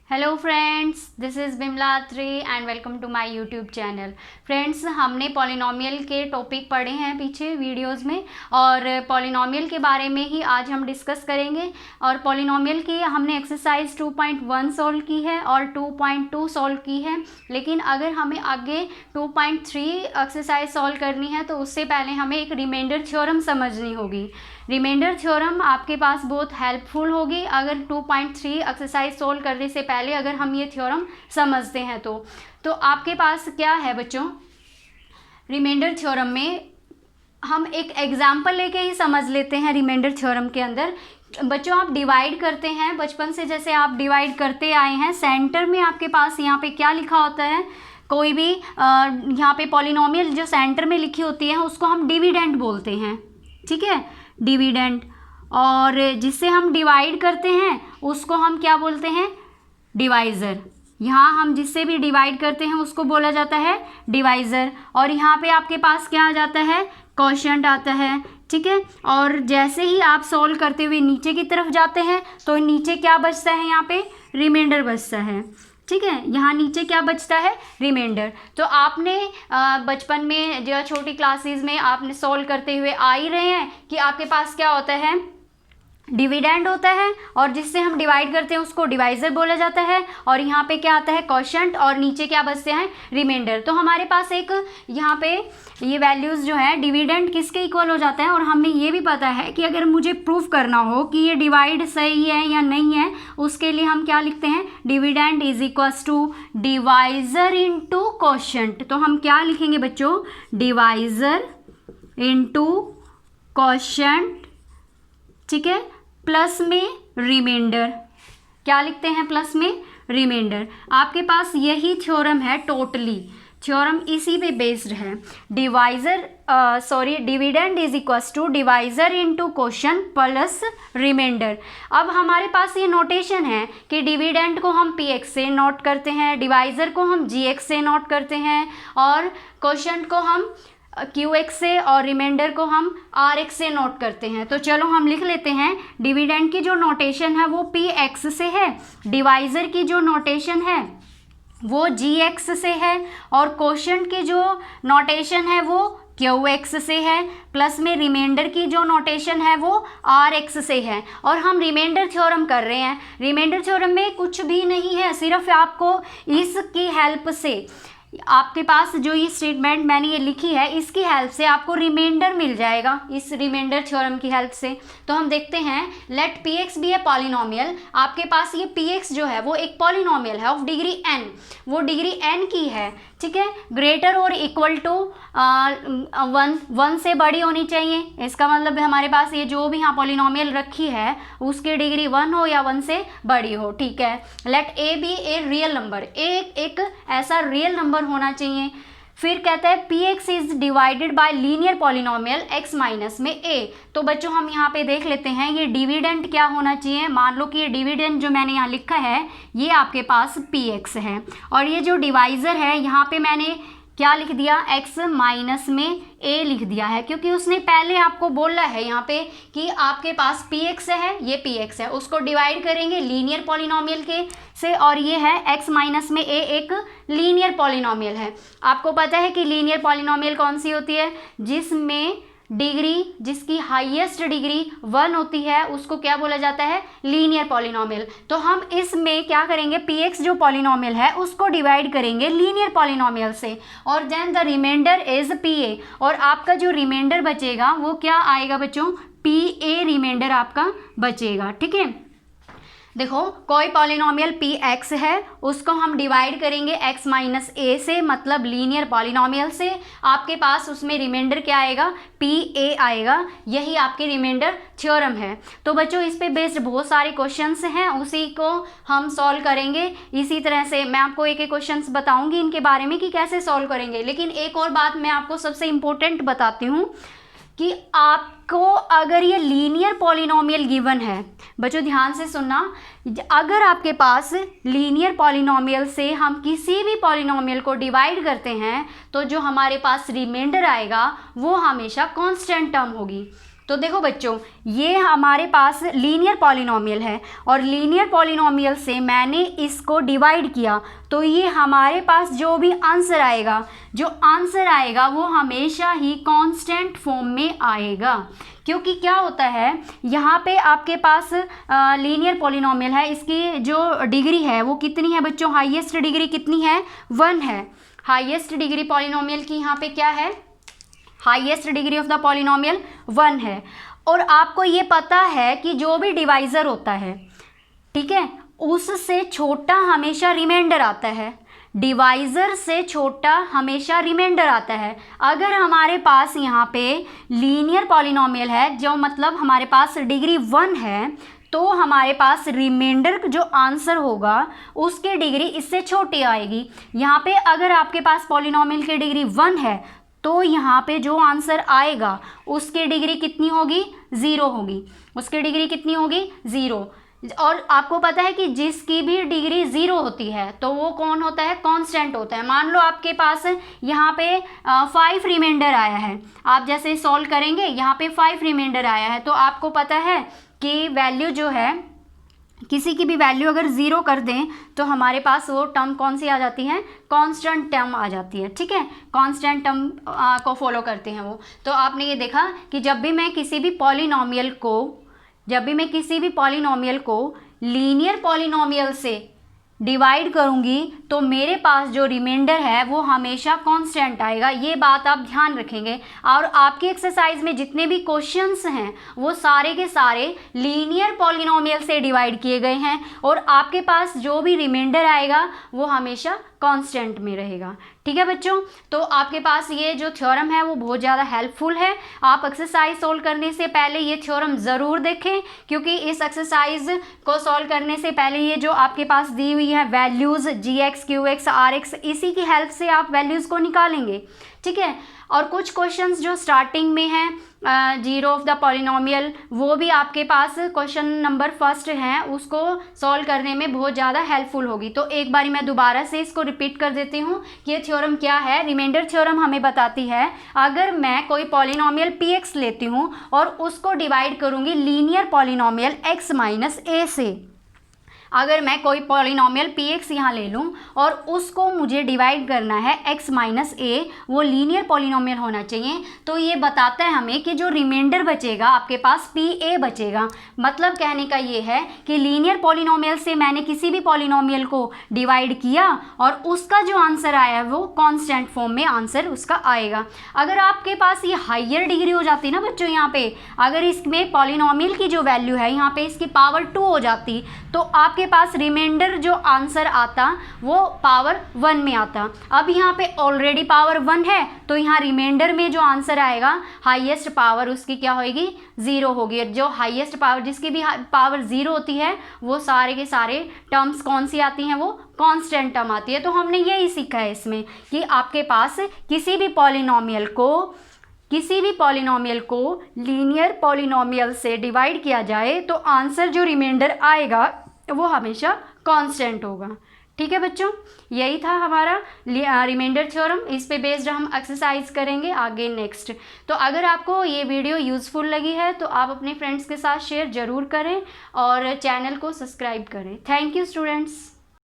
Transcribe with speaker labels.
Speaker 1: Hello friends, this is Bimla Atri and welcome to my YouTube channel. Friends, हमने polynomial के topic पढ़े हैं पीछे वीडियोस में, और पॉलिनोमियल के बारे में ही आज हम डिस्कस करेंगे। और पॉलिनोमियल की हमने एक्सरसाइज 2.1 सॉल्व की है और 2.2 सॉल्व की है, लेकिन अगर हमें आगे 2.3 एक्सरसाइज सॉल्व करनी है तो उससे पहले हमें एक रिमाइंडर थ्योरम समझनी होगी। रिमाइंडर थ्योरम आपके पास बहुत हेल्पफुल होगी अगर 2.3 एक्सरसाइज सोल्व करने से पहले अगर हम ये थ्योरम समझते हैं तो आपके पास क्या है बच्चों, रिमाइंडर थ्योरम में हम एक एग्जाम्पल लेके ही समझ लेते हैं। रिमाइंडर थ्योरम के अंदर बच्चों आप डिवाइड करते हैं, बचपन से जैसे आप डिवाइड करते आए हैं। सेंटर में आपके पास यहाँ पे क्या लिखा होता है, कोई भी यहाँ पे पॉलिनोमियल जो सेंटर में लिखी होती है उसको हम डिविडेंड बोलते हैं, ठीक है, डिविडेंड। और जिससे हम डिवाइड करते हैं उसको हम क्या बोलते हैं, डिवाइज़र। यहाँ हम जिससे भी डिवाइड करते हैं उसको बोला जाता है डिवाइज़र। और यहाँ पे आपके पास क्या आ जाता है, क्वोशिएंट आता है, ठीक है। और जैसे ही आप सॉल्व करते हुए नीचे की तरफ जाते हैं तो नीचे क्या बचता है, यहाँ पे रिमाइंडर बचता है, ठीक है। यहाँ नीचे क्या बचता है, रिमाइंडर। तो आपने बचपन में जो छोटी क्लासेस में आपने सॉल्व करते हुए आ ही रहे हैं कि आपके पास क्या होता है, डिविडेंड होता है, और जिससे हम डिवाइड करते हैं उसको डिवाइज़र बोला जाता है। और यहाँ पे क्या आता है, क्वोशिएंट, और नीचे क्या बचते हैं, रिमाइंडर। तो हमारे पास एक यहाँ पे ये वैल्यूज़ जो है डिविडेंड किसके इक्वल हो जाता है। और हमें ये भी पता है कि अगर मुझे प्रूफ करना हो कि ये डिवाइड सही है या नहीं है, उसके लिए हम क्या लिखते हैं, dividend is equals to divisor into quotient. तो हम क्या लिखेंगे बच्चों, डिवाइज़र इंटू क्वोशिएंट, ठीक है, प्लस में रिमाइंडर। क्या लिखते हैं, प्लस में रिमाइंडर। आपके पास यही थ्योरम है, टोटली थ्योरम इसी पे बेस्ड है। Dividend is equals to divisor into quotient plus remainder. अब हमारे पास ये नोटेशन है कि डिविडेंड को हम px से नोट करते हैं, डिवाइज़र को हम gx से नोट करते हैं, और क्वोशिएंट को हम qx से, और रिमाइंडर को हम rx से नोट करते हैं। तो चलो हम लिख लेते हैं, डिविडेंड की जो नोटेशन है वो px से है, डिवाइज़र की जो नोटेशन है वो gx से है, और क्वोशिएंट की जो नोटेशन है वो qx से है, प्लस में रिमाइंडर की जो नोटेशन है वो rx से है। और हम रिमाइंडर थ्योरम कर रहे हैं। रिमाइंडर थ्योरम में कुछ भी नहीं है, सिर्फ आपको इसकी हेल्प से, आपके पास जो ये स्टेटमेंट मैंने ये लिखी है इसकी हेल्प से आपको रिमाइंडर मिल जाएगा, इस रिमाइंडर थ्योरम की हेल्प से। तो हम देखते हैं, let px be a polynomial. आपके पास ये px जो है वो एक पॉलिनोमियल है ऑफ डिग्री n, वो डिग्री n की है, ठीक है, ग्रेटर और इक्वल टू 1 से बड़ी होनी चाहिए। इसका मतलब हमारे पास ये जो भी यहाँ पॉलिनोमियल रखी है उसकी डिग्री 1 हो या 1 से बड़ी हो, ठीक है। Let a be a real number, एक ऐसा रियल नंबर होना चाहिए। फिर कहता है px is divided by linear polynomial x minus में a। तो बच्चों हम यहाँ पे देख लेते हैं ये डिविडेंड क्या होना चाहिए। मान लो कि ये डिविडेंड जो मैंने यहाँ लिखा है ये आपके पास px है, और ये जो डिवाइज़र है यहाँ पे मैंने क्या लिख दिया, x माइनस में a लिख दिया है, क्योंकि उसने पहले आपको बोला है यहाँ पे कि आपके पास px है, ये px है, उसको डिवाइड करेंगे लीनियर पॉलिनोमियल के से, और ये है x माइनस में a एक लीनियर पॉलिनोमियल है। आपको पता है कि लीनियर पॉलिनोमियल कौन सी होती है, जिसमें डिग्री, जिसकी हाईएस्ट डिग्री 1 होती है उसको क्या बोला जाता है, लीनियर पॉलिनोमियल। तो हम इसमें क्या करेंगे, px जो पॉलिनोमियल है उसको डिवाइड करेंगे लीनियर पॉलिनोमियल से, और then the remainder is pa। और आपका जो रिमाइंडर बचेगा वो क्या आएगा बच्चों, pa रिमाइंडर आपका बचेगा, ठीक है। देखो, कोई पॉलिनोमियल px है उसको हम डिवाइड करेंगे x माइनस a से, मतलब लीनियर पॉलिनोमियल से। आपके पास उसमें रिमाइंडर क्या आएगा, pa आएगा। यही आपकी रिमाइंडर थ्योरम है। तो बच्चों इस पे बेस्ड बहुत सारे क्वेश्चंस हैं, उसी को हम सॉल्व करेंगे। इसी तरह से मैं आपको एक एक क्वेश्चंस बताऊंगी इनके बारे में कि कैसे सॉल्व करेंगे। लेकिन एक और बात मैं आपको सबसे इम्पोर्टेंट बताती हूँ कि आपको अगर ये लीनियर पॉलिनोमियल गिवन है, बच्चों ध्यान से सुनना, अगर आपके पास लीनियर पॉलिनोमियल से हम किसी भी पॉलिनोमियल को डिवाइड करते हैं तो जो हमारे पास रिमाइंडर आएगा वो हमेशा कांस्टेंट टर्म होगी। तो देखो बच्चों, ये हमारे पास लीनियर पॉलिनोमियल है और लीनियर पॉलिनोमियल से मैंने इसको डिवाइड किया, तो ये हमारे पास जो भी आंसर आएगा वो हमेशा ही कांस्टेंट फॉर्म में आएगा। क्योंकि क्या होता है, यहाँ पे आपके पास लीनियर पॉलिनोमियल है, इसकी जो डिग्री है वो कितनी है बच्चों, हाईएस्ट डिग्री कितनी है, 1 है। हाईएस्ट डिग्री पॉलिनोमियल की यहाँ पे क्या है, highest degree of the polynomial 1 है। और आपको ये पता है कि जो भी डिवाइज़र होता है, ठीक है, उससे छोटा हमेशा रिमाइंडर आता है, डिवाइज़र से छोटा हमेशा रिमाइंडर आता है। अगर हमारे पास यहाँ पे लीनियर पॉलिनोमियल है, जो मतलब हमारे पास डिग्री 1 है, तो हमारे पास रिमाइंडर जो आंसर होगा उसकी डिग्री इससे छोटी आएगी। यहाँ पे अगर आपके पास पॉलिनोमियल की डिग्री 1 है, तो यहाँ पे जो आंसर आएगा उसकी डिग्री कितनी होगी, 0 होगी। उसकी डिग्री कितनी होगी, 0। और आपको पता है कि जिसकी भी डिग्री 0 होती है तो वो कौन होता है, कांस्टेंट होता है। मान लो आपके पास यहाँ पे 5 रिमाइंडर आया है, आप जैसे सॉल्व करेंगे यहाँ पे 5 रिमाइंडर आया है, तो आपको पता है कि वैल्यू जो है, किसी की भी वैल्यू अगर 0 कर दें तो हमारे पास वो टर्म कौन सी आ जाती है, कांस्टेंट टर्म आ जाती है। ठीक है, कांस्टेंट टर्म को फॉलो करते हैं वो। तो आपने ये देखा कि जब भी मैं किसी भी पॉलिनोमियल को लीनियर पॉलिनोमियल से डिवाइड करूंगी तो मेरे पास जो रिमाइंडर है वो हमेशा कांस्टेंट आएगा। ये बात आप ध्यान रखेंगे। और आपकी एक्सरसाइज में जितने भी क्वेश्चंस हैं वो सारे के सारे लीनियर पॉलिनोमियल से डिवाइड किए गए हैं, और आपके पास जो भी रिमाइंडर आएगा वो हमेशा कांस्टेंट में रहेगा। ठीक है बच्चों, तो आपके पास ये जो थ्योरम है वो बहुत ज़्यादा हेल्पफुल है। आप एक्सरसाइज सोल्व करने से पहले ये थ्योरम ज़रूर देखें, क्योंकि इस एक्सरसाइज को सोल्व करने से पहले ये जो आपके पास दी हुई है वैल्यूज़ gx, qx, rx, इसी की हेल्प से आप वैल्यूज़ को निकालेंगे। ठीक है, और कुछ क्वेश्चंस जो स्टार्टिंग में हैं जीरो ऑफ द पॉलिनोमियल, वो भी आपके पास क्वेश्चन नंबर 1 है, उसको सॉल्व करने में बहुत ज़्यादा हेल्पफुल होगी। तो एक बारी मैं दोबारा से इसको रिपीट कर देती हूँ कि ये थ्योरम क्या है। रिमाइंडर थ्योरम हमें बताती है अगर मैं कोई पॉलिनोमियल px लेती हूँ और उसको डिवाइड करूँगी linear polynomial x minus a से, अगर मैं कोई पॉलिनोमियल px यहाँ ले लूँ और उसको मुझे डिवाइड करना है x माइनस a, वो लीनियर पॉलिनोमियल होना चाहिए, तो ये बताता है हमें कि जो रिमाइंडर बचेगा आपके पास pa बचेगा। मतलब कहने का ये है कि लीनियर पॉलिनोमियल से मैंने किसी भी पॉलिनोमियल को डिवाइड किया और उसका जो आंसर आया वो कांस्टेंट फॉर्म में आंसर उसका आएगा। अगर आपके पास ये हायर डिग्री हो जाती ना बच्चों, यहाँ पे अगर इसमें पॉलिनोमियल की जो वैल्यू है यहाँ पे इसकी पावर 2 हो जाती, तो आपके पास रिमाइंडर जो आंसर आता वो पावर 1 में आता। अब यहाँ पे ऑलरेडी पावर 1 है, तो यहाँ रिमाइंडर में जो आंसर आएगा हाईएस्ट पावर उसकी क्या होगी, 0 होगी। जो हाईएस्ट पावर, जिसकी भी पावर 0 होती है, वो सारे के सारे टर्म्स कौन सी आती हैं, वो कांस्टेंट टर्म आती है। तो हमने यही सीखा है इसमें कि आपके पास किसी भी पॉलिनोमियल को लीनियर पॉलिनोमियल से डिवाइड किया जाए तो आंसर जो रिमाइंडर आएगा वो हमेशा कांस्टेंट होगा। ठीक है बच्चों, यही था हमारा रिमाइंडर थ्योरम। इस पे बेस्ड हम एक्सरसाइज करेंगे आगे नेक्स्ट। तो अगर आपको ये वीडियो यूज़फुल लगी है तो आप अपने फ्रेंड्स के साथ शेयर ज़रूर करें और चैनल को सब्सक्राइब करें। Thank you students.